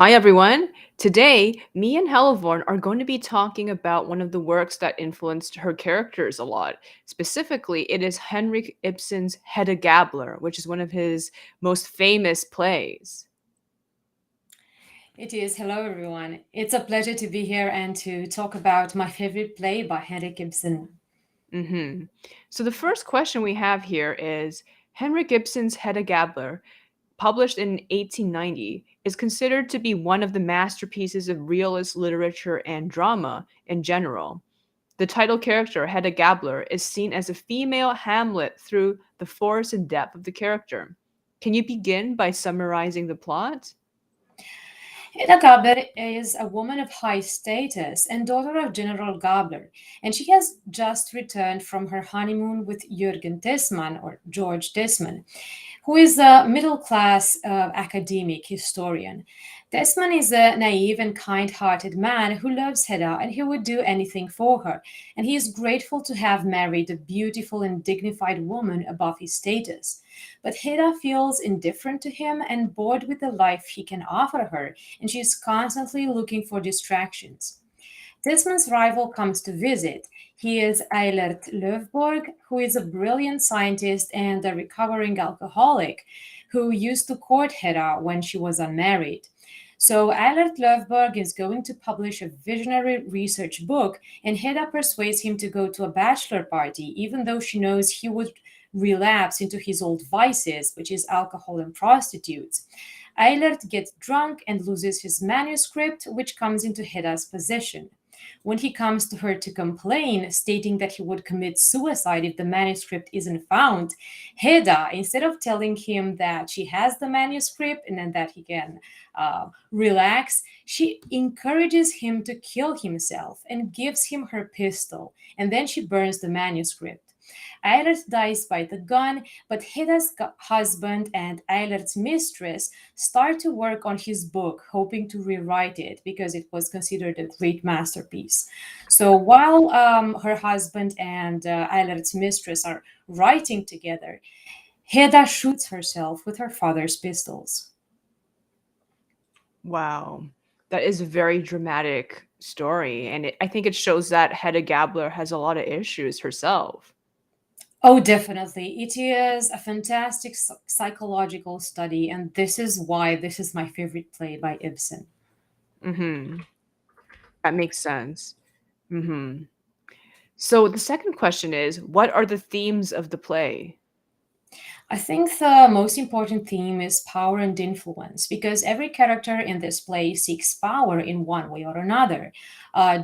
Hi, everyone. Today, me and Helevorn are going to be talking about one of the works that influenced her characters a lot. Specifically, it is Henrik Ibsen's Hedda Gabler, which is one of his most famous plays. It is. Hello, everyone. It's a pleasure to be here and to talk about my favorite play by Henrik Ibsen. hmm So, the first question we have here is Henrik Ibsen's Hedda Gabler, published in 1890, is considered to be one of the masterpieces of realist literature and drama in general. The title character, Hedda Gabler, is seen as a female Hamlet through the force and depth of the character. Can you begin by summarizing the plot? Hedda Gabler is a woman of high status and daughter of General Gabler, and she has just returned from her honeymoon with Jürgen Tesman, or George Tesman, who is a middle class academic historian. Tesman is a naive and kind hearted man who loves Hedda and who would do anything for her, and he is grateful to have married a beautiful and dignified woman above his status. But Hedda feels indifferent to him and bored with the life he can offer her, and she is constantly looking for distractions. Tesman's rival comes to visit. He is Eilert Løvborg, who is a brilliant scientist and a recovering alcoholic who used to court Hedda when she was unmarried. So Eilert Løvborg is going to publish a visionary research book, and Hedda persuades him to go to a bachelor party, even though she knows he would relapse into his old vices, which is alcohol and prostitutes. Eilert gets drunk and loses his manuscript, which comes into Hedda's possession. When he comes to her to complain, stating that he would commit suicide if the manuscript isn't found, Hedda, instead of telling him that she has the manuscript and then that he can relax, she encourages him to kill himself and gives him her pistol, and then she burns the manuscript. Eilert dies by the gun, but Hedda's husband and Eilert's mistress start to work on his book, hoping to rewrite it because it was considered a great masterpiece. So while her husband and Eilert's mistress are writing together, Hedda shoots herself with her father's pistols. Wow. That is a very dramatic story, and I think it shows that Hedda Gabler has a lot of issues herself. Oh, definitely. It is a fantastic psychological study, and this is why this is my favorite play by Ibsen. hmm That makes sense. hmm So the second question is, what are the themes of the play? I think the most important theme is power and influence because every character in this play seeks power in one way or another.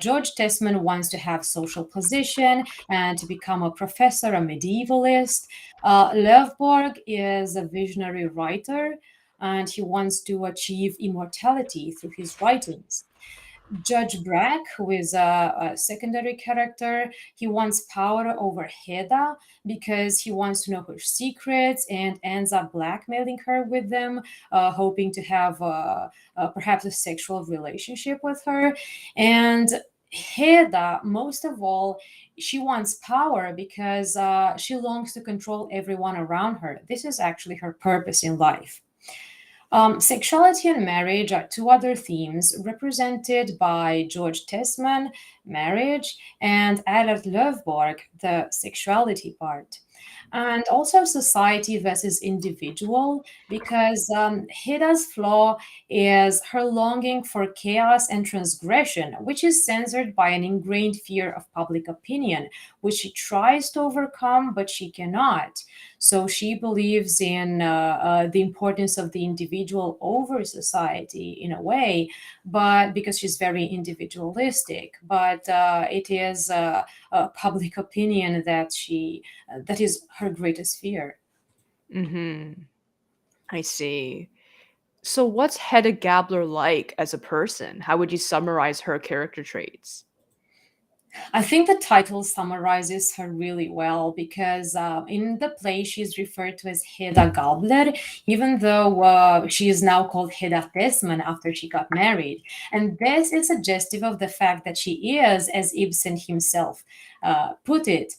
George Tesman wants to have social position and to become a professor, a medievalist. Løvborg is a visionary writer and he wants to achieve immortality through his writings. Judge Brack, who is a secondary character, he wants power over Hedda because he wants to know her secrets and ends up blackmailing her with them, hoping to have perhaps a sexual relationship with her. And Hedda, most of all, she wants power because she longs to control everyone around her. This is actually her purpose in life. Sexuality and marriage are two other themes represented by George Tesman, marriage, and Eilert Løvborg, the sexuality part. And also society versus individual, because Hedda's flaw is her longing for chaos and transgression, which is censored by an ingrained fear of public opinion, which she tries to overcome, but she cannot. So she believes in the importance of the individual over society in a way, but because she's very individualistic. But it is public opinion that is her greatest fear. hmm I see. So what's Hedda Gabler like as a person? How would you summarize her character traits? I think the title summarizes her really well because in the play she is referred to as Hedda Gabler, even though she is now called Hedda Tesman after she got married. And this is suggestive of the fact that she is, as Ibsen himself put it,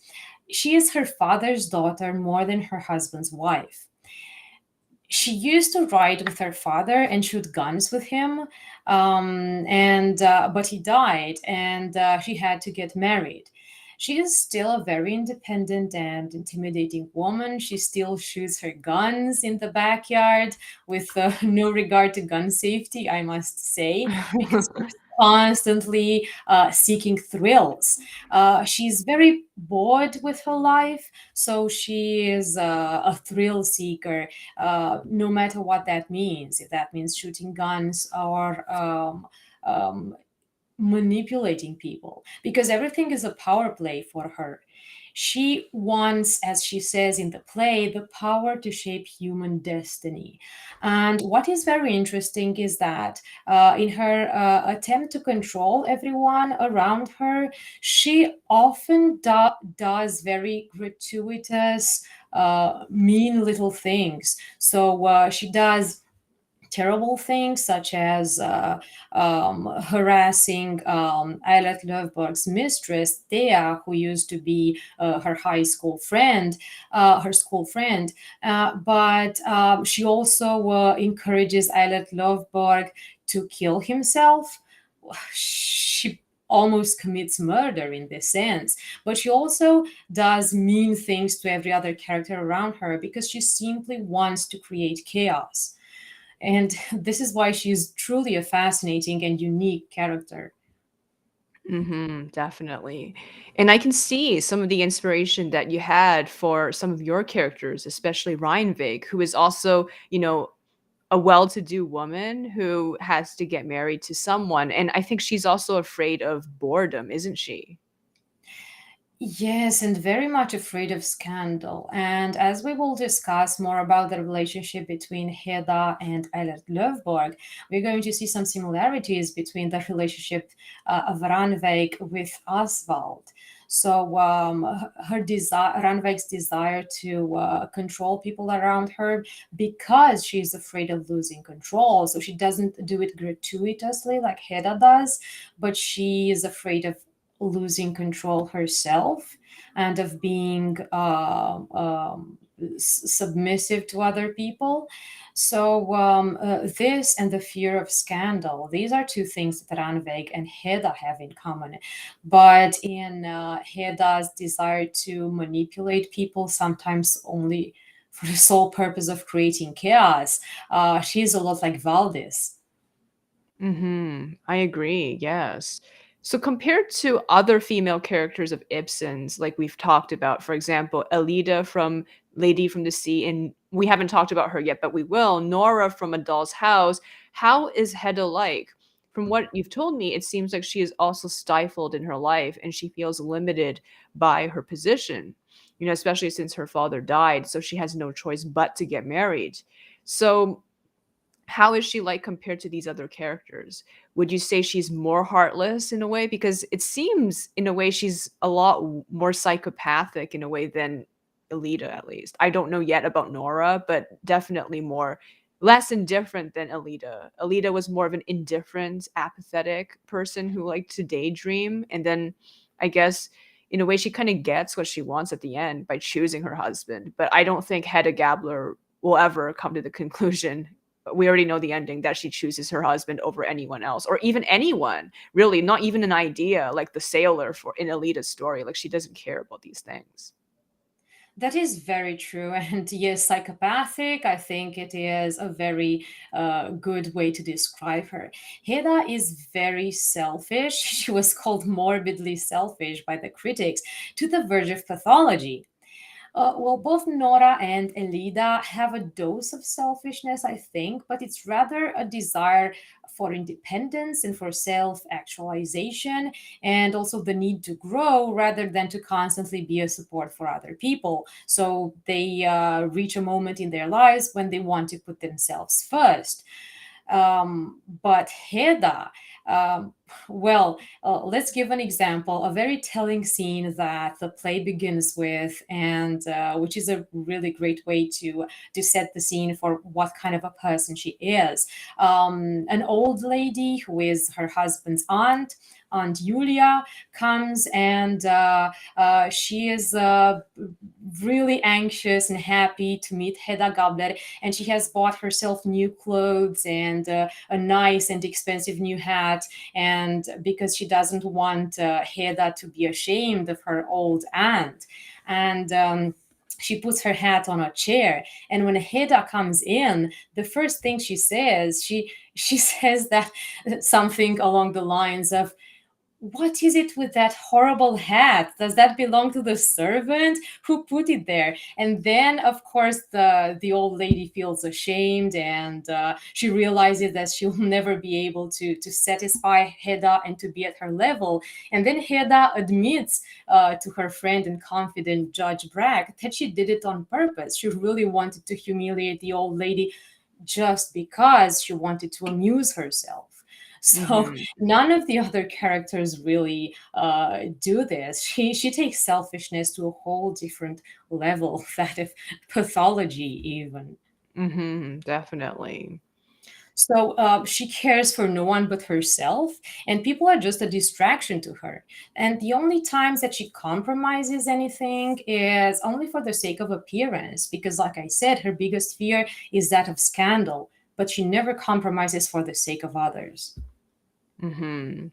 she is her father's daughter more than her husband's wife. She used to ride with her father and shoot guns with him, and but he died, and she had to get married. She is still a very independent and intimidating woman. She still shoots her guns in the backyard with no regard to gun safety, I must say, because she's constantly seeking thrills. She's very bored with her life, so she is a thrill seeker, no matter what that means. If that means shooting guns or um, manipulating people, because everything is a power play for her. She wants, as she says in the play, the power to shape human destiny. And what is very interesting is that in her attempt to control everyone around her, she often does very gratuitous, mean little things. So she does terrible things, such as harassing Eilert Løvborg's mistress, Thea, who used to be her high school friend, her school friend. But she also encourages Eilert Løvborg to kill himself. She almost commits murder in this sense, but she also does mean things to every other character around her because she simply wants to create chaos. And this is why she's truly a fascinating and unique character. Definitely. And I can see some of the inspiration that you had for some of your characters, especially Reinvig, who is also, a well-to-do woman who has to get married to someone. And I think she's also afraid of boredom, isn't she? Yes, and very much afraid of scandal. And as we will discuss more about the relationship between Hedda and Eilert Løvborg, we're going to see some similarities between the relationship of Randveig with Oswald. So her desire, Randveig's desire to control people around her, because she's afraid of losing control. So she doesn't do it gratuitously like Hedda does, but she is afraid of losing control herself and of being submissive to other people. So this and the fear of scandal, these are two things that Randveig and Hedda have in common. But in Hedda's desire to manipulate people, sometimes only for the sole purpose of creating chaos, she's a lot like Valdis. I agree. Yes. So compared to other female characters of Ibsen's, like we've talked about, for example, Ellida from Lady from the Sea, and we haven't talked about her yet, but we will. Nora from A Doll's House. How is Hedda like? From what you've told me, it seems like she is also stifled in her life and she feels limited by her position, especially since her father died. So she has no choice but to get married. So how is she like compared to these other characters? Would you say she's more heartless in a way? Because it seems in a way she's a lot more psychopathic in a way than Ellida, at least. I don't know yet about Nora, but definitely more less indifferent than Ellida. Ellida was more of an indifferent, apathetic person who liked to daydream. And then I guess in a way she kind of gets what she wants at the end by choosing her husband. But I don't think Hedda Gabler will ever come to the conclusion, we already know the ending, that she chooses her husband over anyone else or even anyone, really, not even an idea like the sailor for in Elida's story. Like she doesn't care about these things. That is very true. And yes, psychopathic, I think it is a very good way to describe her. Hedda is very selfish. She was called morbidly selfish by the critics, to the verge of pathology. Well, both Nora and Ellida have a dose of selfishness, I think, but it's rather a desire for independence and for self actualization, and also the need to grow rather than to constantly be a support for other people. So they reach a moment in their lives when they want to put themselves first. But Hedda, well, let's give an example, a very telling scene that the play begins with, and which is a really great way to set the scene for what kind of a person she is. An old lady who is her husband's aunt. Aunt Julia comes, and she is really anxious and happy to meet Hedda Gabler, and she has bought herself new clothes and a nice and expensive new hat, and because she doesn't want Hedda to be ashamed of her old aunt. And she puts her hat on a chair, and when Hedda comes in, the first thing she says, she says that something along the lines of, "What is it with that horrible hat? Does that belong to the servant? Who put it there?" And then, of course, the old lady feels ashamed, and she realizes that she'll never be able to satisfy Hedda and to be at her level. And then Hedda admits to her friend and confidant Judge Bragg that she did it on purpose. She really wanted to humiliate the old lady just because she wanted to amuse herself. So Hmm. none of the other characters really do this. She takes selfishness to a whole different level, that of pathology even. Hmm. Definitely. So she cares for no one but herself, and people are just a distraction to her. And the only times that she compromises anything is only for the sake of appearance, because, like I said, her biggest fear is that of scandal. But she never compromises for the sake of others. Hmm.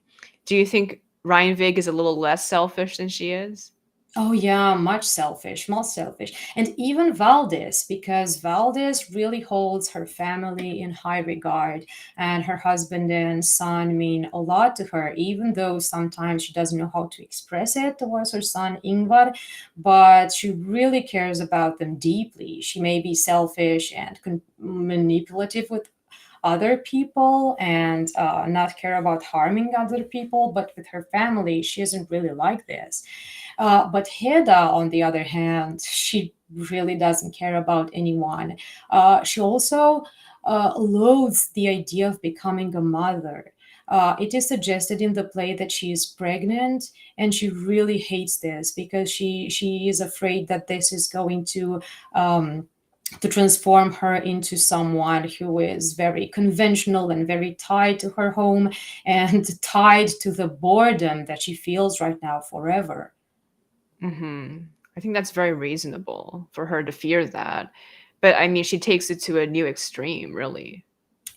Do you think Reinvig is a little less selfish than she is? Oh yeah, much selfish, more selfish. And even Valdez, because Valdez really holds her family in high regard, and her husband and son mean a lot to her, even though sometimes she doesn't know how to express it towards her son Ingvar, but she really cares about them deeply. She may be selfish and manipulative with other people and not care about harming other people, but with her family, she isn't really like this. But Hedda, on the other hand, she really doesn't care about anyone. She also loathes the idea of becoming a mother. It is suggested in the play that she is pregnant, and she really hates this because she is afraid that this is going to transform her into someone who is very conventional and very tied to her home and tied to the boredom that she feels right now forever. Hmm. I think that's very reasonable for her to fear that. But I mean, she takes it to a new extreme, really.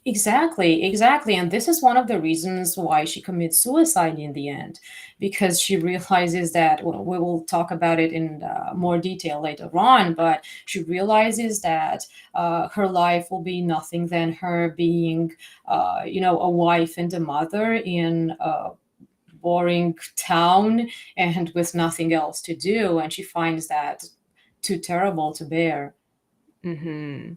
Exactly, exactly. And this is one of the reasons why she commits suicide in the end, because she realizes that, well, we will talk about it in more detail later on, but she realizes that her life will be nothing than her being, a wife and a mother in a boring town and with nothing else to do. And she finds that too terrible to bear. Hmm.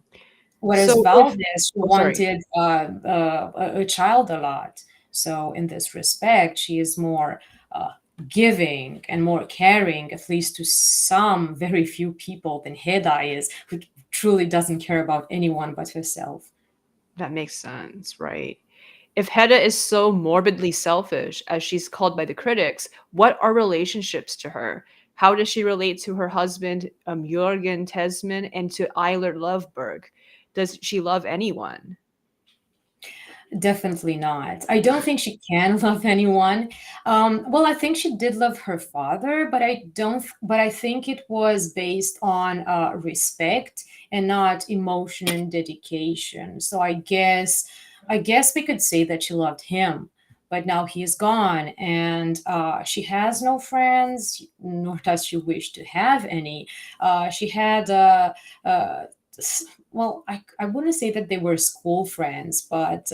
Whereas So if Valdez oh, sorry. wanted a child a lot. So in this respect, she is more uh, giving and more caring, at least to some very few people, than Hedda is, who truly doesn't care about anyone but herself. That makes sense, right? If Hedda is so morbidly selfish, as she's called by the critics, what are relationships to her? How does she relate to her husband, Jürgen Tesman, and to Eilert Løvborg? Does she love anyone? Definitely not. I don't think she can love anyone. Well, I think she did love her father, but I don't. But I think it was based on respect and not emotion and dedication. So I guess we could say that she loved him, but now he is gone, and she has no friends, nor does she wish to have any. She had uh, well, I wouldn't say that they were school friends, but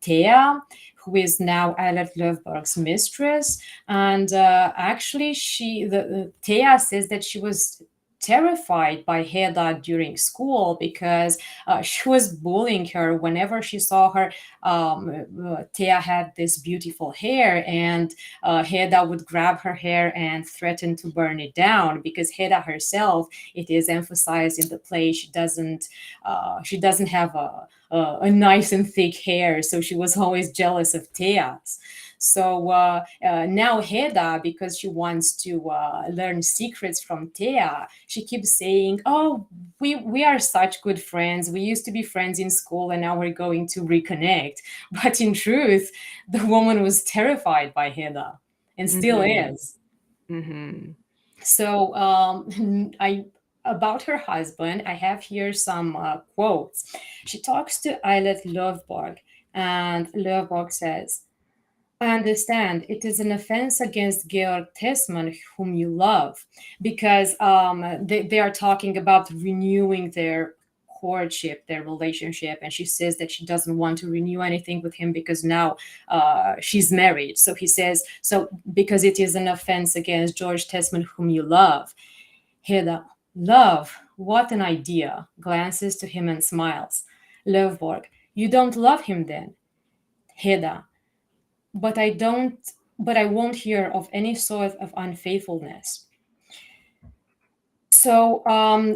Thea, who is now Eilert Løvborg's mistress, and actually, Thea says that she was terrified by Hedda during school because she was bullying her whenever she saw her. Thea had this beautiful hair, and Hedda would grab her hair and threaten to burn it down because Hedda herself, it is emphasized in the play, she doesn't have a nice and thick hair, so she was always jealous of Thea's. So now Hedda, because she wants to learn secrets from Thea, she keeps saying, "Oh, we are such good friends. We used to be friends in school, and now we're going to reconnect." But in truth, the woman was terrified by Hedda, and still Hmm. is. Hmm. So I about her husband, I have here some quotes. She talks to Eilert Løvborg, and Løvborg says, I understand it is an offense against Georg Tesman, whom you love, because they are talking about renewing their courtship, their relationship, and she says that she doesn't want to renew anything with him because now she's married. So he says, so because it is an offense against George Tesman, whom you love. Hedda, love, what an idea, glances to him and smiles. Løvborg, you don't love him then? Hedda, but I don't, but I won't hear of any sort of unfaithfulness. So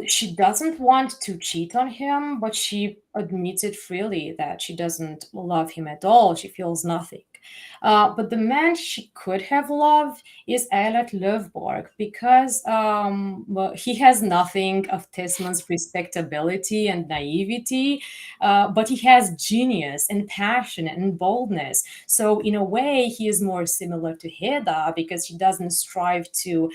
she doesn't want to cheat on him, but she admits it freely that she doesn't love him at all. She feels nothing. But the man she could have loved is Eilert Løvborg because well, he has nothing of Tesman's respectability and naivety, but he has genius and passion and boldness. So in a way, he is more similar to Hedda because he doesn't strive to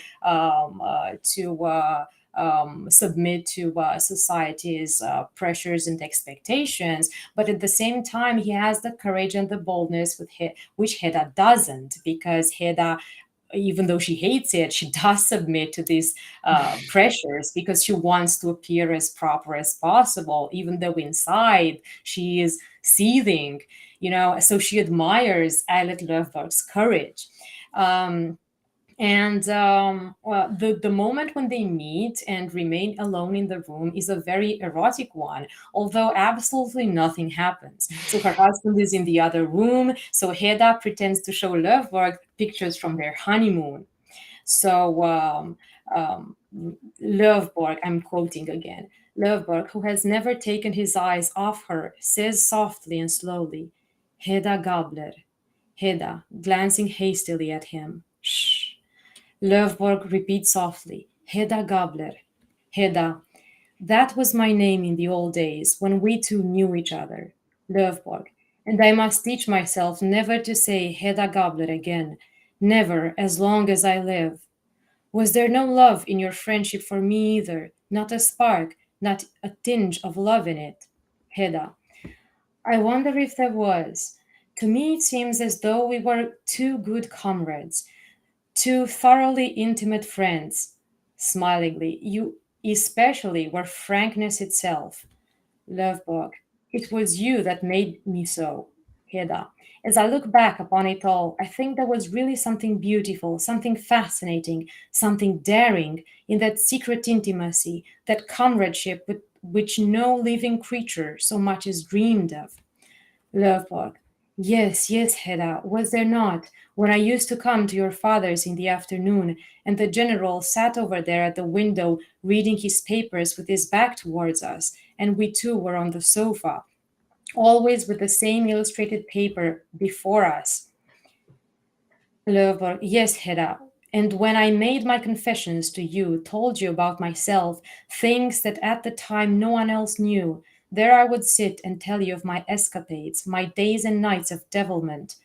submit to society's pressures and expectations, but at the same time, he has the courage and the boldness which Hedda doesn't, because Hedda, even though she hates it, she does submit to these pressures because she wants to appear as proper as possible, even though inside she is seething, so she admires Eilert Løvborg's courage. Well, the moment when they meet and remain alone in the room is a very erotic one, although absolutely nothing happens. So her husband is in the other room, so Hedda pretends to show Løvborg pictures from their honeymoon. So Løvborg, I'm quoting again, Løvborg, who has never taken his eyes off her, says softly and slowly, Hedda Gabler. Hedda, glancing hastily at him, shh. Løvborg repeats softly, Hedda Gabler. Hedda, that was my name in the old days when we two knew each other. Løvborg, and I must teach myself never to say Hedda Gabler again, never as long as I live. Was there no love in your friendship for me either? Not a spark, not a tinge of love in it? Hedda, I wonder if there was. To me, it seems as though we were two good comrades, two thoroughly intimate friends. Smilingly, you especially were frankness itself. Løvborg, it was you that made me so. Hedda, as I look back upon it all, I think there was really something beautiful, something fascinating, something daring in that secret intimacy, that comradeship with which no living creature so much as dreamed of. Løvborg, yes, yes, Hedda, was there not, when I used to come to your father's in the afternoon, and the general sat over there at the window reading his papers with his back towards us, and we two were on the sofa, always with the same illustrated paper before us. Løvborg, yes, Hedda. And when I made my confessions to you, told you about myself, things that at the time no one else knew, there I would sit and tell you of my escapades, my days and nights of devilment.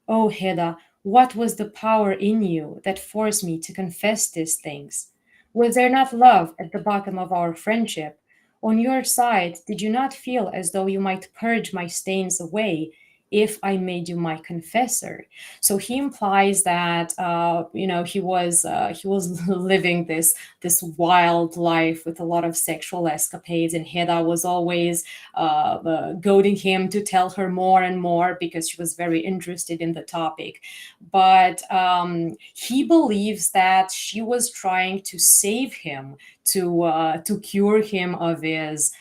Oh, Hedda, what was the power in you that forced me to confess these things? Was there not love at the bottom of our friendship? On your side, did you not feel as though you might purge my stains away if I made you my confessor? So he implies that he was living this wild life with a lot of sexual escapades, and Hedda was always goading him to tell her more and more because she was very interested in the topic. But he believes that she was trying to save him, to cure him of his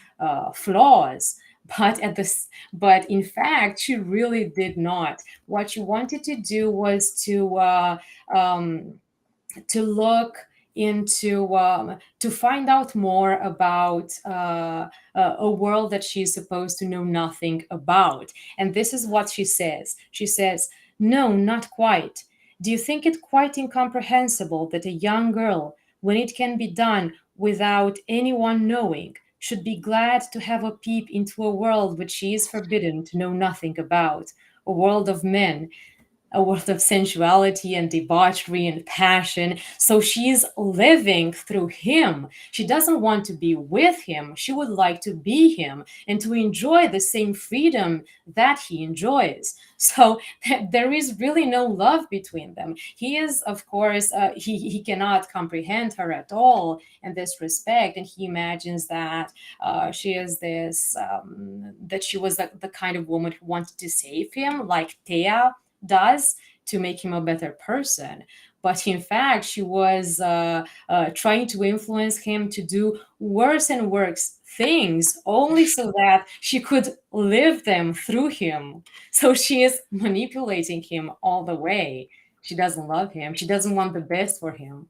flaws. But in fact, she really did not. What she wanted to do was to look into to find out more about a world that she's supposed to know nothing about. And this is what she says. She says, no, not quite. Do you think it quite incomprehensible that a young girl, when it can be done without anyone knowing, should be glad to have a peep into a world which she is forbidden to know nothing about, a world of men? a world of sensuality and debauchery and passion. So she's living through him. She doesn't want to be with him. She would like to be him and to enjoy the same freedom that he enjoys. So there is really no love between them. He is, of course, he cannot comprehend her at all in this respect, and he imagines that she is this that she was the kind of woman who wanted to save him, like Thea does, to make him a better person. But in fact, she was trying to influence him to do worse and worse things, only so that she could live them through him. So she is manipulating him all the way. She doesn't love him. She doesn't want the best for him.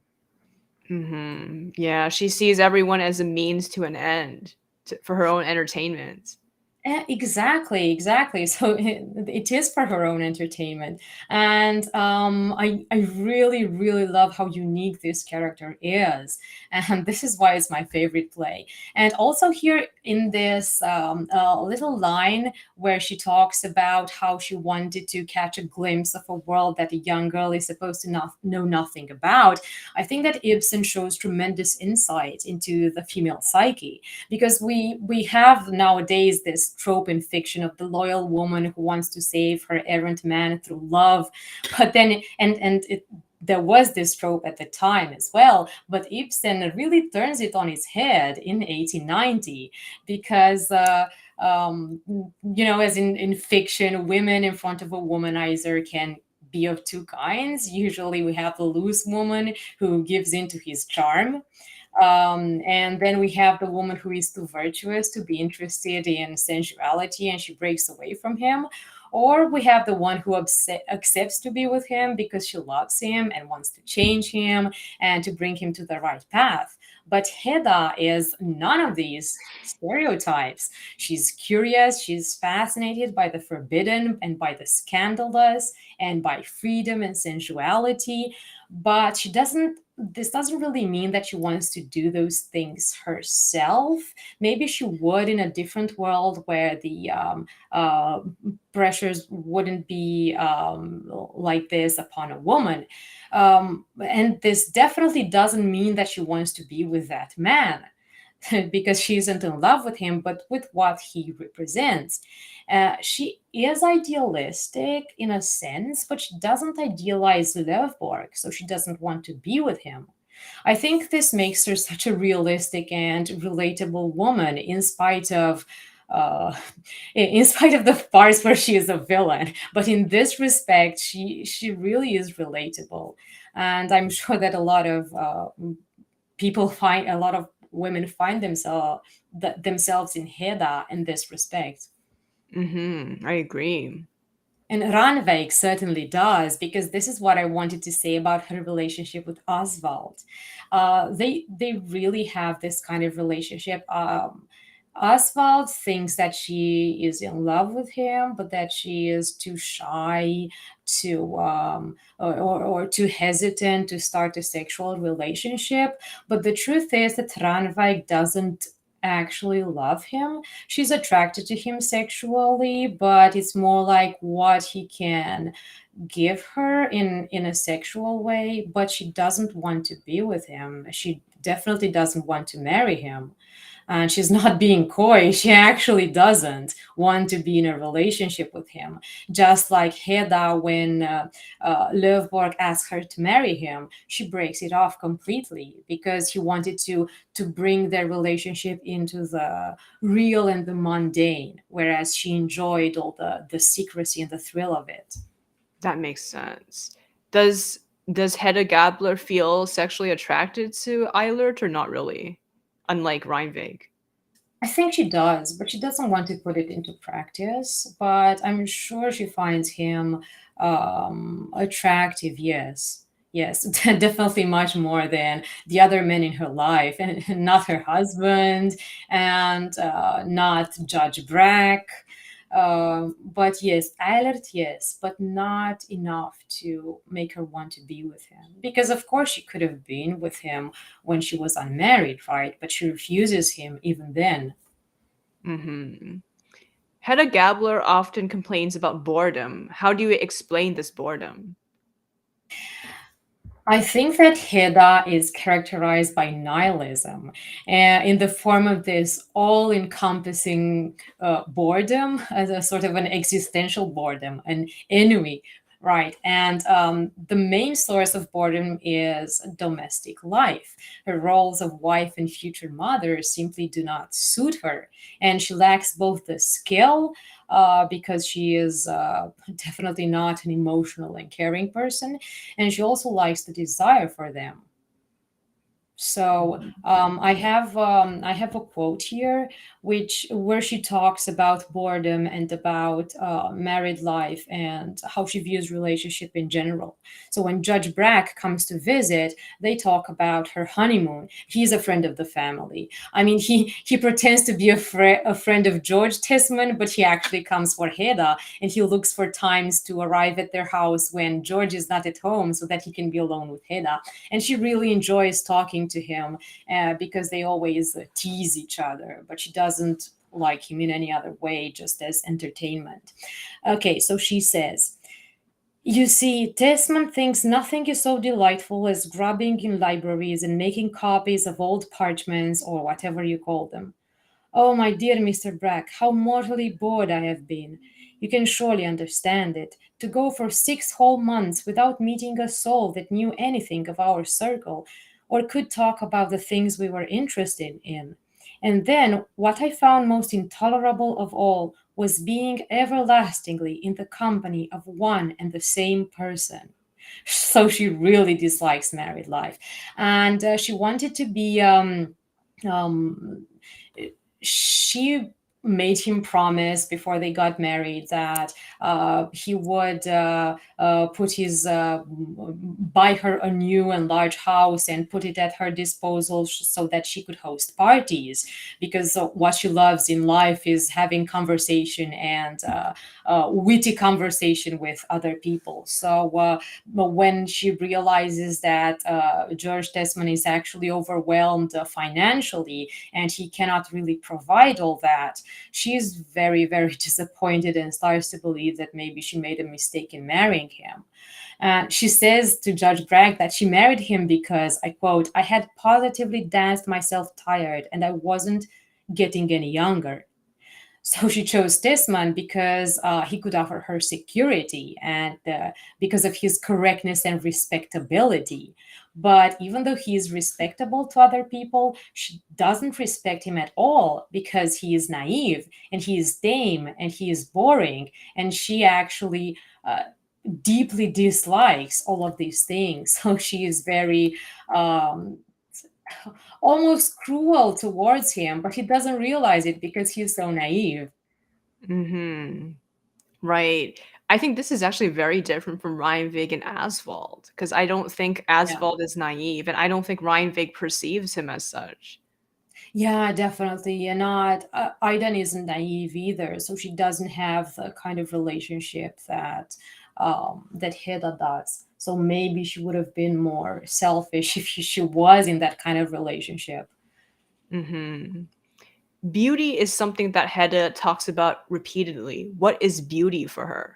Yeah, she sees everyone as a means to an end for her own entertainment. Exactly, exactly. So it is for her own entertainment, and I really really love how unique this character is, and this is why it's my favorite play. And also here in this little line where she talks about how she wanted to catch a glimpse of a world that a young girl is supposed to not know nothing about, I think that Ibsen shows tremendous insight into the female psyche, because we have nowadays this trope in fiction of the loyal woman who wants to save her errant man through love, but then there was this trope at the time as well, but Ibsen really turns it on its head in 1890, because as in fiction, women in front of a womanizer can be of two kinds. Usually we have the loose woman who gives in to his charm, and then we have the woman who is too virtuous to be interested in sensuality and she breaks away from him. Or we have the one who accepts to be with him because she loves him and wants to change him and to bring him to the right path. But Hedda is none of these stereotypes. She's curious, she's fascinated by the forbidden and by the scandalous and by freedom and sensuality, but this doesn't really mean that she wants to do those things herself. Maybe she would in a different world where the pressures wouldn't be like this upon a woman. And this definitely doesn't mean that she wants to be with that man. Because she isn't in love with him, but with what he represents. She is idealistic in a sense, but she doesn't idealize Löfborg, so she doesn't want to be with him. I think this makes her such a realistic and relatable woman, uh, in spite of the parts where she is a villain. But in this respect, she really is relatable, and I'm sure that a lot of a lot of women find themselves in Hedda in this respect. I agree. And Ranveig certainly does, because this is what I wanted to say about her relationship with Oswald. They really have this kind of relationship. Oswald thinks that she is in love with him, but that she is too shy or too hesitant to start a sexual relationship. But the truth is that Ranveig doesn't actually love him. She's attracted to him sexually, but it's more like what he can give her in a sexual way, but she doesn't want to be with him. She definitely doesn't want to marry him. And she's not being coy. She actually doesn't want to be in a relationship with him. Just like Hedda, when Löfborg asks her to marry him, she breaks it off completely because he wanted to bring their relationship into the real and the mundane, whereas she enjoyed all the secrecy and the thrill of it. That makes sense. Does does Hedda Gabler feel sexually attracted to Eilert or not really? Unlike Reinvig. I think she does, but she doesn't want to put it into practice. But I'm sure she finds him attractive. Yes, yes, definitely much more than the other men in her life, and not her husband, and not Judge Brack. But yes, Eilert, yes, but not enough to make her want to be with him. Because of course she could have been with him when she was unmarried, right? But she refuses him even then. Mm-hmm. Hedda Gabler often complains about boredom. How do you explain this boredom? I think that Hedda is characterized by nihilism in the form of this all encompassing boredom, as a sort of an existential boredom, an ennui, right? And the main source of boredom is domestic life. Her roles of wife and future mother simply do not suit her. And she lacks both the skill, because she is definitely not an emotional and caring person, and she also likes the desire for them. So I have a quote here, which where she talks about boredom and about married life and how she views relationship in general. So when Judge Brack comes to visit, they talk about her honeymoon. He's a friend of the family. I mean, he pretends to be a friend of George Tesman, but he actually comes for Hedda, and he looks for times to arrive at their house when George is not at home, so that he can be alone with Hedda. And she really enjoys talking to him, because they always tease each other, but she doesn't like him in any other way, just as entertainment. Okay, so she says, you see, Tesman thinks nothing is so delightful as grubbing in libraries and making copies of old parchments or whatever you call them. Oh, my dear Mr. Brack, how mortally bored I have been. You can surely understand it. To go for 6 whole months without meeting a soul that knew anything of our circle, or could talk about the things we were interested in. And then, what I found most intolerable of all was being everlastingly in the company of one and the same person. So she really dislikes married life. And she wanted to be um, she made him promise before they got married that he would buy her a new and large house and put it at her disposal so that she could host parties, because what she loves in life is having conversation and witty conversation with other people. So but when she realizes that George Tesman is actually overwhelmed financially and he cannot really provide all that, she's very, very disappointed and starts to believe that maybe she made a mistake in marrying him. She says to Judge Bragg that she married him because, I quote, I had positively danced myself tired and I wasn't getting any younger. So she chose Tesman because he could offer her security and because of his correctness and respectability. But even though he is respectable to other people, she doesn't respect him at all because he is naive and he is tame and he is boring. And she actually deeply dislikes all of these things. So she is very um, almost cruel towards him, but he doesn't realize it because he's so naive. Hmm. Right. I think this is actually very different from Reinvig and Aswald, because I don't think Yeah. Aswald is naive, and I don't think Reinvig perceives him as such. Yeah, definitely. And not Aidan isn't naive either, so she doesn't have the kind of relationship that that Hedda does. So maybe she would have been more selfish if she was in that kind of relationship. Hmm. Beauty is something that Hedda talks about repeatedly. What is beauty for her?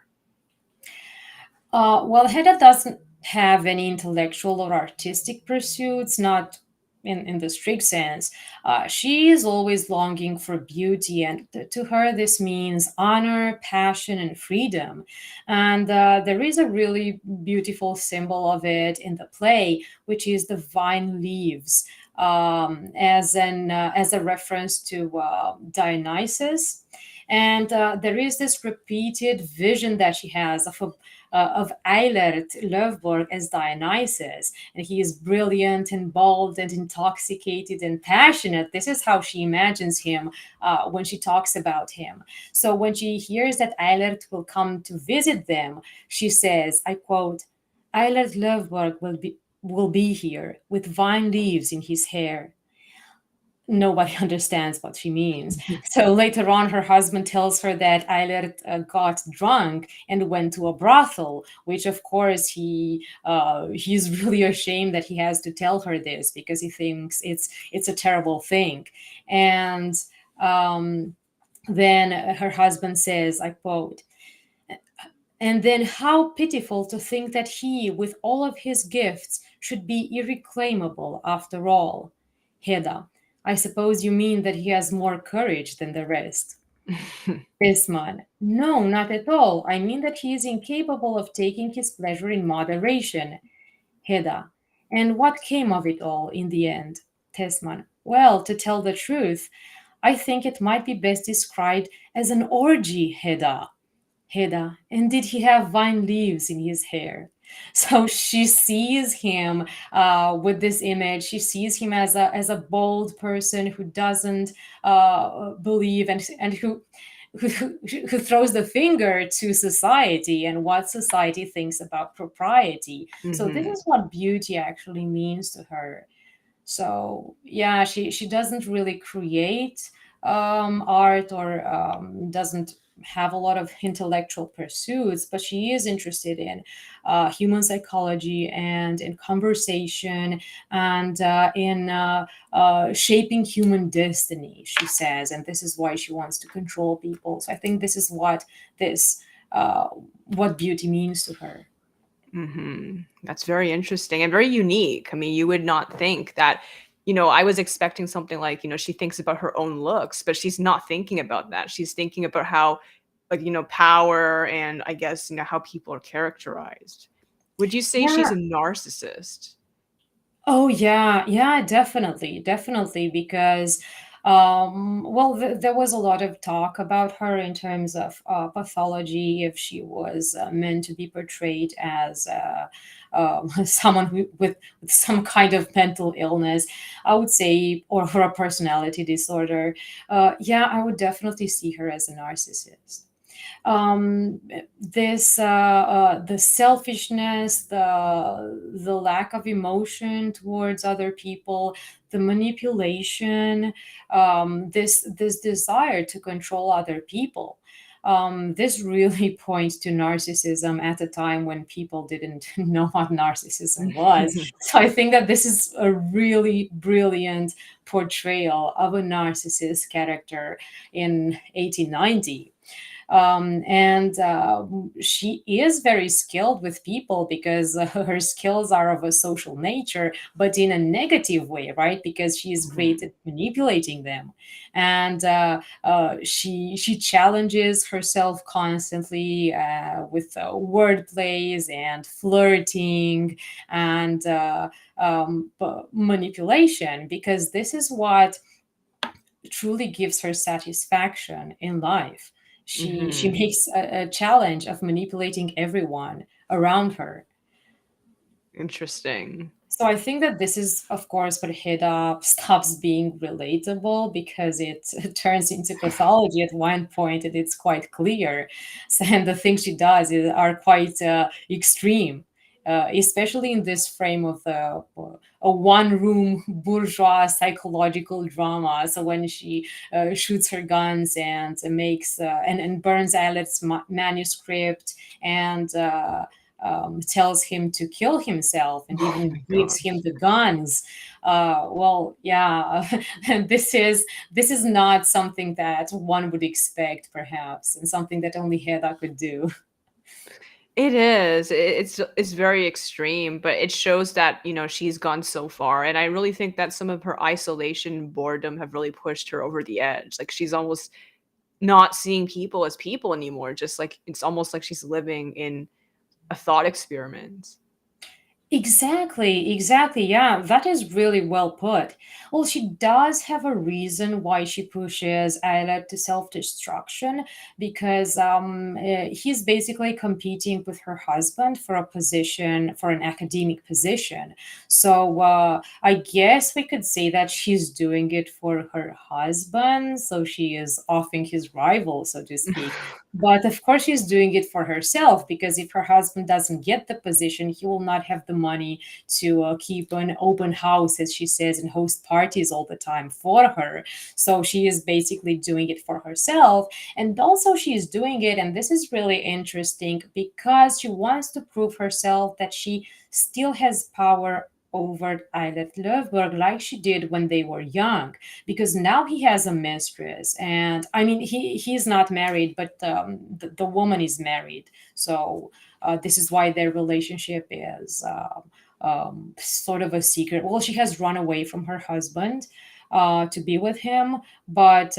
Well, Hedda doesn't have any intellectual or artistic pursuits, not in the strict sense. She is always longing for beauty, and to her, this means honor, passion, and freedom. And there is a really beautiful symbol of it in the play, which is the vine leaves. As a reference to Dionysus, and there is this repeated vision that she has of Eilert Løvborg as Dionysus. And he is brilliant and bold and intoxicated and passionate. This is how she imagines him when she talks about him. So when she hears that Eilert will come to visit them, she says, I quote, Eilert Løvborg will be here with vine leaves in his hair. Nobody understands what she means. So later on, her husband tells her that Eilert got drunk and went to a brothel, which of course he's really ashamed that he has to tell her this because he thinks it's a terrible thing. And um, Then her husband says, I quote, "And then how pitiful to think that he, with all of his gifts, should be irreclaimable after all. Hedda, I suppose you mean that he has more courage than the rest." Tesman, no, not at all. I mean that he is incapable of taking his pleasure in moderation. Hedda, and what came of it all in the end? Tesman, well, to tell the truth, I think it might be best described as an orgy, Hedda. Hedda, and did he have vine leaves in his hair? So she sees him with this image. She sees him as a bold person who doesn't believe, and who, who throws the finger to society and what society thinks about propriety. So this Hmm. is what beauty actually means to her. So yeah, she doesn't really create art, or doesn't have a lot of intellectual pursuits, but she is interested in human psychology and in conversation, and in shaping human destiny, she says, and this is why she wants to control people. So I think this is this uh, what beauty means to her. That's very interesting and very unique. I mean, you would not think that, I was expecting something like, she thinks about her own looks, but she's not thinking about that. She's thinking about how, like, power and I guess, how people are characterized. Would you say she's Yeah. a narcissist? Oh yeah, yeah, definitely, definitely, because well, there was a lot of talk about her in terms of pathology, if she was meant to be portrayed as someone with some kind of mental illness, I would say, or for a personality disorder. Yeah, I would definitely see her as a narcissist. This The selfishness, the lack of emotion towards other people, the manipulation, this desire to control other people. This really points to narcissism at a time when people didn't know what narcissism was. So I think that this is a really brilliant portrayal of a narcissist character in 1890. And she is very skilled with people, because her skills are of a social nature, but in a negative way, right? Because she is great Mhm. at manipulating them, and she challenges herself constantly with word plays and flirting and manipulation, because this is what truly gives her satisfaction in life. She Mhm. makes a challenge of manipulating everyone around her. Interesting. So I think that this is, of course, what Heda stops being relatable, because it turns into pathology at one point, and it's quite clear. So, and the things she does are quite extreme, especially in this frame of a one-room bourgeois psychological drama. So when she shoots her guns and makes and burns Eilert's manuscript, and tells him to kill himself, and Oh even my gives him gosh. the guns. Well, yeah, and this is not something that one would expect, perhaps, and something that only Hedda could do. It is. It's very extreme, but it shows that, she's gone so far. And I really think that some of her isolation and boredom have really pushed her over the edge. Like she's almost not seeing people as people anymore. Just like it's almost like she's living in a thought experiment. Exactly, exactly. Yeah, that is really well put. Well, she does have a reason why she pushes Eilert to self-destruction, because he's basically competing with her husband for a position, for an academic position. So I guess we could say that she's doing it for her husband, so she is offing his rival, so to speak. But of course, she's doing it for herself, because if her husband doesn't get the position, he will not have the money to keep an open house, as she says, and host parties all the time for her. So she is basically doing it for herself. And also, she is doing it, and this is really interesting, because she wants to prove herself that she still has power over Eilert Løvborg like she did when they were young, because now he has a mistress, and I mean he's not married, but the woman is married, so this is why their relationship is sort of a secret. Well, she has run away from her husband to be with him, but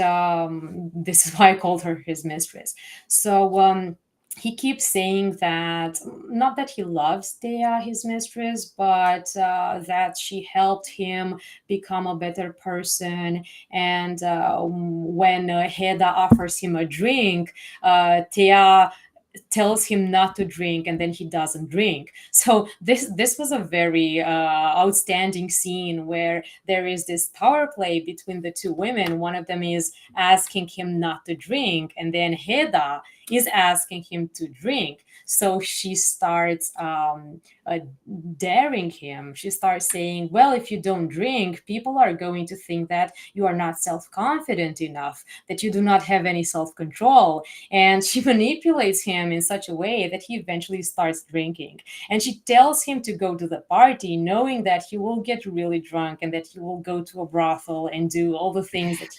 this is why I called her his mistress. So he keeps saying that not that he loves Thea, his mistress, but that she helped him become a better person. And when Hedda offers him a drink, Thea tells him not to drink, and then he doesn't drink. So this was a very outstanding scene where there is this power play between the two women. One of them is asking him not to drink, and then Hedda is asking him to drink. So she starts daring him. She starts saying, well, if you don't drink, people are going to think that you are not self-confident enough, that you do not have any self-control. And she manipulates him in such a way that he eventually starts drinking. And she tells him to go to the party, knowing that he will get really drunk and that he will go to a brothel and do all the things that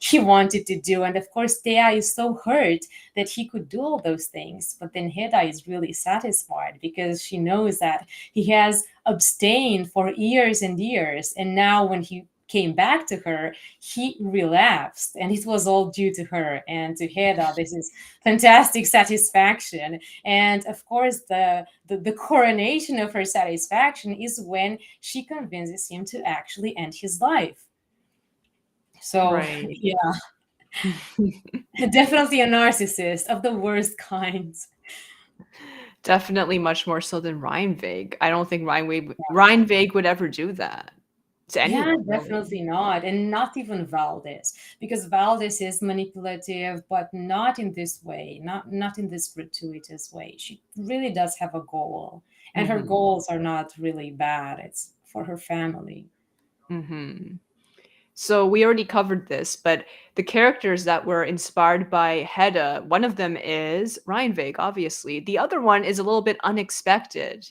he wanted to do. And of course, Thea is so hurt that he could do all those things. But then Hedda is really satisfied because she knows that he has abstained for years and years. And now when he came back to her, he relapsed, and it was all due to her. And to Hedda, this is fantastic satisfaction. And of course, the coronation of her satisfaction is when she convinces him to actually end his life. So Right. yeah, definitely a narcissist of the worst kinds. Definitely much more so than Reinweg. I don't think Reinweg would ever do that to Yeah, anyone, really. definitely not. And not even Valdez, because Valdez is manipulative, but not in this way, not in this gratuitous way. She really does have a goal, and her Mhm. goals are not really bad. It's for her family. Mhm. So we already covered this, but the characters that were inspired by Hedda, one of them is Reinweg, obviously. The other one is a little bit unexpected.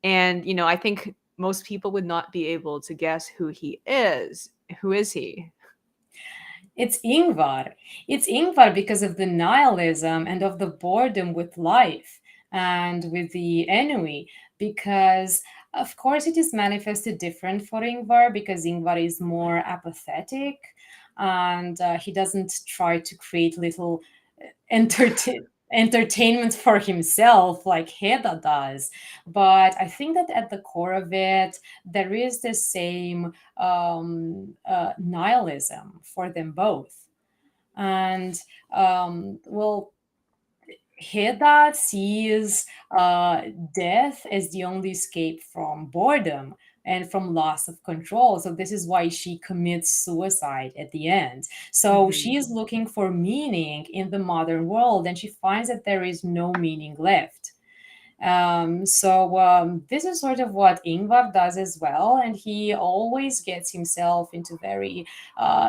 And, I think most people would not be able to guess who he is. Who is he? It's Ingvar. It's Ingvar because of the nihilism and of the boredom with life and with the ennui. Because, of course, it is manifested different for Ingvar because Ingvar is more apathetic, and he doesn't try to create little entertainment for himself like Hedda does. But I think that at the core of it, there is the same nihilism for them both. And well, Hedda sees death as the only escape from boredom and from loss of control. So, this is why she commits suicide at the end. So, she is Mhm. looking for meaning in the modern world, and she finds that there is no meaning left. This is sort of what Ingvar does as well, and he always gets himself into very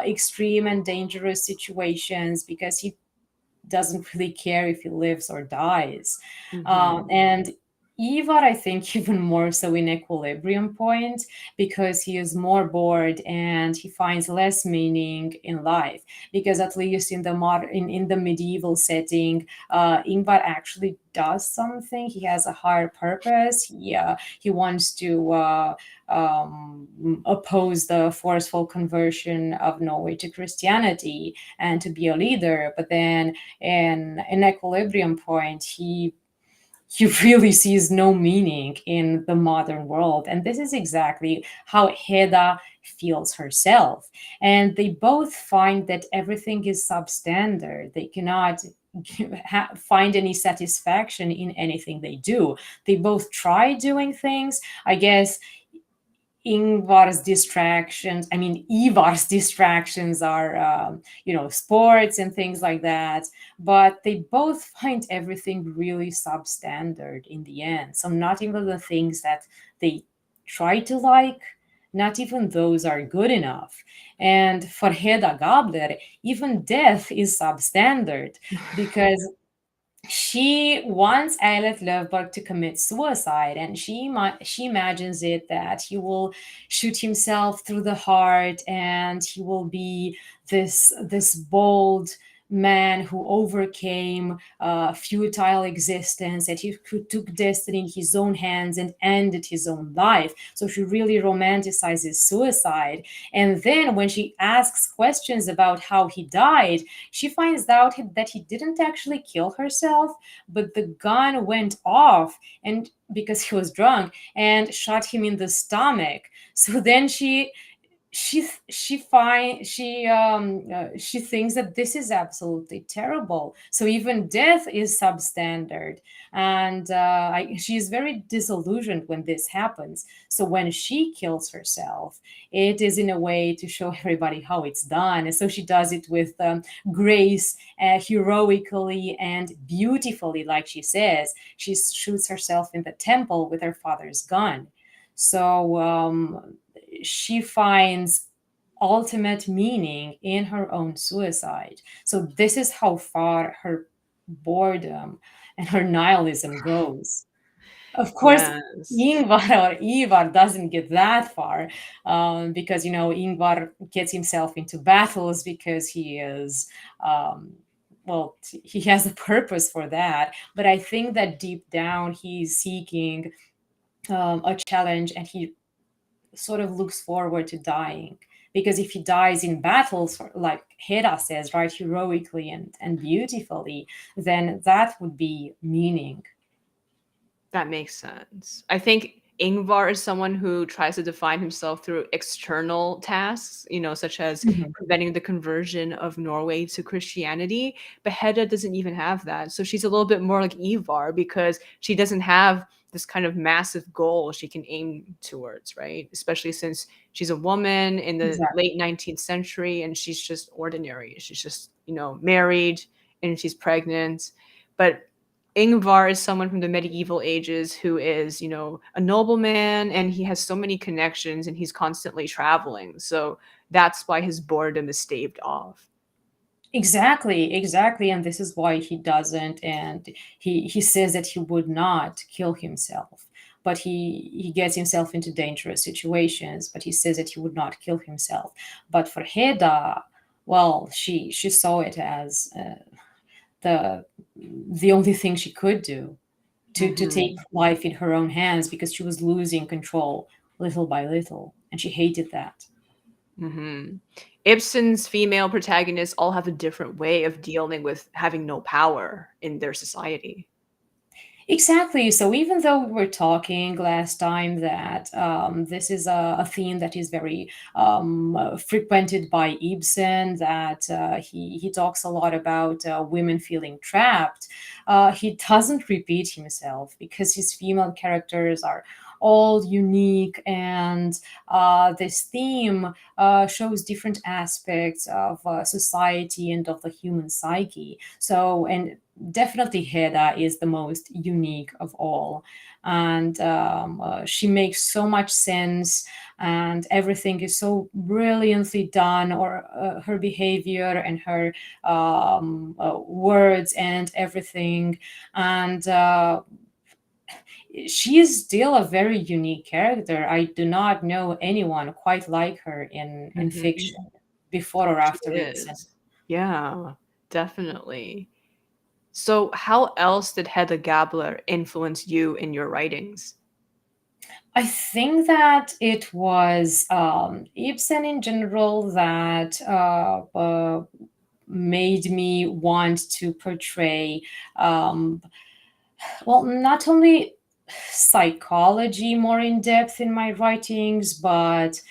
extreme and dangerous situations because he doesn't really care if he lives or dies. Mhm. And Ivar, I think, even more so in Equilibrium Point because he is more bored and he finds less meaning in life. Because at least in the in the medieval setting, Ingvar actually does something. He has a higher purpose. He wants to oppose the forceful conversion of Norway to Christianity and to be a leader. But then in Equilibrium Point, he really sees no meaning in the modern world. And this is exactly how Hedda feels herself. And they both find that everything is substandard. They cannot find any satisfaction in anything they do. They both try doing things. I guess Ivar's distractions are, sports and things like that. But they both find everything really substandard in the end. So not even the things that they try to like, not even those are good enough. And for Hedda Gabler, even death is substandard because she wants Eilert Løvborg to commit suicide, and she imagines it that he will shoot himself through the heart, and he will be this bold man who overcame futile existence, and who took destiny in his own hands and ended his own life. So she really romanticizes suicide. And then when she asks questions about how he died, she finds out that he didn't actually kill herself, but the gun went off, and because he was drunk, and shot him in the stomach. So then she thinks that this is absolutely terrible. So even death is substandard, and she is very disillusioned when this happens. So when she kills herself, it is in a way to show everybody how it's done. And so she does it with grace, heroically and beautifully, like she says. She shoots herself in the temple with her father's gun. So she finds ultimate meaning in her own suicide. So this is how far her boredom and her nihilism goes. Of course, Yes. Ingvar or Ivar doesn't get that far, because Ingvar gets himself into battles because he is. Well, he has a purpose for that, but I think that deep down he's seeking a challenge, and he sort of looks forward to dying, because if he dies in battles, like Hedda says, right, heroically and beautifully, then that would be meaning. That makes sense. I think Ingvar is someone who tries to define himself through external tasks, such as Mhm. preventing the conversion of Norway to Christianity. But Hedda doesn't even have that. So she's a little bit more like Ivar because she doesn't have this kind of massive goal she can aim towards, right? Especially since she's a woman in the Exactly. late 19th century and she's just ordinary. She's just, married and she's pregnant. But Ingvar is someone from the medieval ages who is, a nobleman and he has so many connections and he's constantly traveling. So that's why his boredom is staved off. Exactly, and this is why he doesn't, and he says that he would not kill himself, but he gets himself into dangerous situations, but he says that he would not kill himself. But for Hedda, well, she saw it as the the only thing she could do to take Hmm. life in her own hands, because she was losing control little by little, and she hated that. Hmm. Ibsen's female protagonists all have a different way of dealing with having no power in their society. Exactly. So even though we were talking last time that this is a theme that is very frequented by Ibsen, that he talks a lot about women feeling trapped, he doesn't repeat himself, because his female characters are all unique, and this theme shows different aspects of society and of the human psyche. So, and definitely Hedda is the most unique of all. And she makes so much sense, and everything is so brilliantly done, or her behavior and her words and everything. And she is still a very unique character. I do not know anyone quite like her in Hmm. fiction, before or She after Ibsen. is. Yeah, definitely. So, how else did Hedda Gabler influence you in your writings? I think that it was Ibsen in general that made me want to portray, um, well, not only psychology more in depth in my writings, but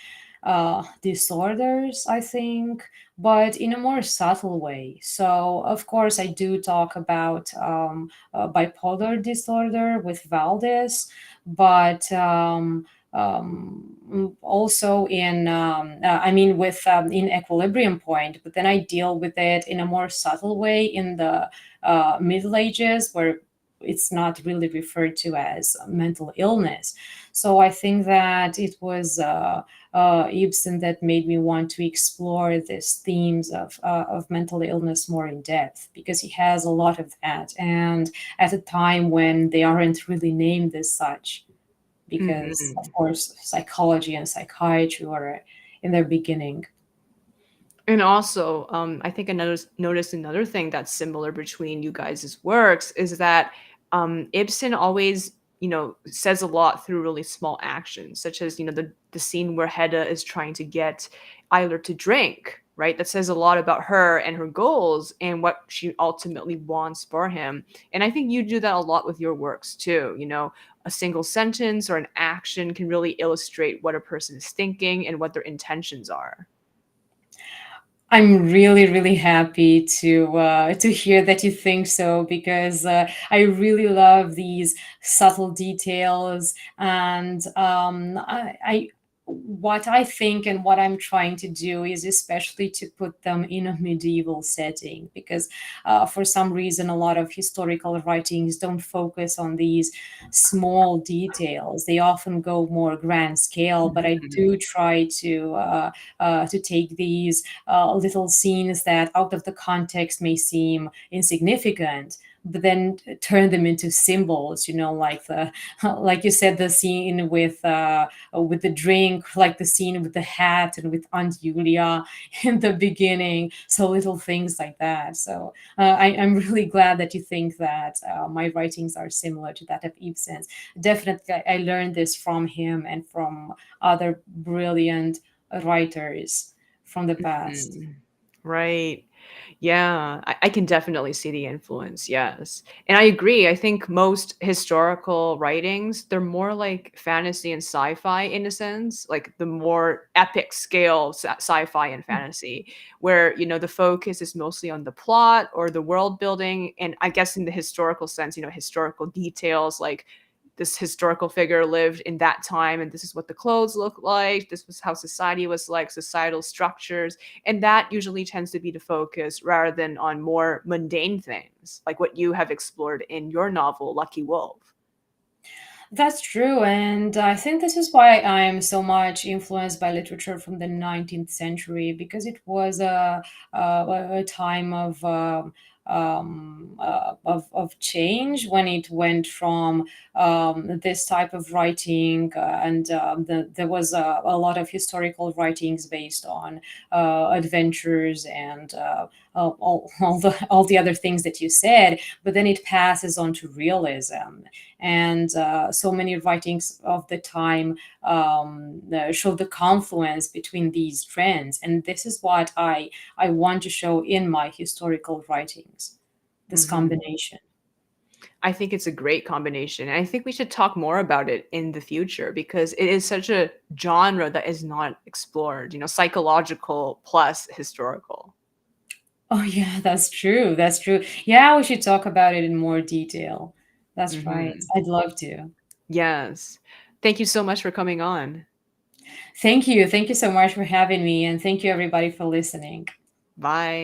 disorders, I think, but in a more subtle way. So, of course, I do talk about bipolar disorder with Valdez, but also I mean, with in Equilibrium Point, but then I deal with it in a more subtle way in the Middle Ages, where it's not really referred to as mental illness. So I think that it was Ibsen that made me want to explore these themes of mental illness more in depth, because he has a lot of that, and at a time when they aren't really named as such, because of Mhm. course psychology and psychiatry were in their beginning. And also, I think I noticed another thing that's similar between you guys' works is that Ibsen always, says a lot through really small actions, such as, the scene where Hedda is trying to get Eilert to drink, right? That says a lot about her and her goals and what she ultimately wants for him. And I think you do that a lot with your works too. A single sentence or an action can really illustrate what a person is thinking and what their intentions are. I'm really, really happy to hear that you think so, because I really love these subtle details, and I what I think and what I'm trying to do is especially to put them in a medieval setting, because for some reason a lot of historical writings don't focus on these small details. They often go more grand scale, but I do try to take these little scenes that out of the context may seem insignificant, but then turn them into symbols, like the like you said, the scene with the drink, like the scene with the hat and with Aunt Julia in the beginning. So little things like that. So I'm really glad that you think that my writings are similar to that of Ibsen's. Definitely, I learned this from him and from other brilliant writers from the past. Mhm. Right. Yeah, I can definitely see the influence, yes. And I agree, I think most historical writings, they're more like fantasy and sci-fi in a sense, like the more epic scale sci-fi and fantasy, where, the focus is mostly on the plot or the world building, and I guess in the historical sense, historical details like this historical figure lived in that time and this is what the clothes look like, this was how society was like, societal structures, and that usually tends to be the focus rather than on more mundane things like what you have explored in your novel Lucky Wolf. That's true, and I think this is why I am so much influenced by literature from the 19th century, because it was a time of change, when it went from this type of writing, and there was a lot of historical writings based on adventures and all the other things that you said, but then it passes on to realism, and so many writings of the time show the confluence between these trends, and this is what I want to show in my historical writings, this Mhm. combination. I think it's a great combination, and I think we should talk more about it in the future because it is such a genre that is not explored, psychological plus historical. Oh yeah, that's true, that's true. Yeah, we should talk about it in more detail. That's right, Mhm. I'd love to. Yes. Thank you so much for coming on. Thank you so much for having me, and thank you everybody for listening. Bye.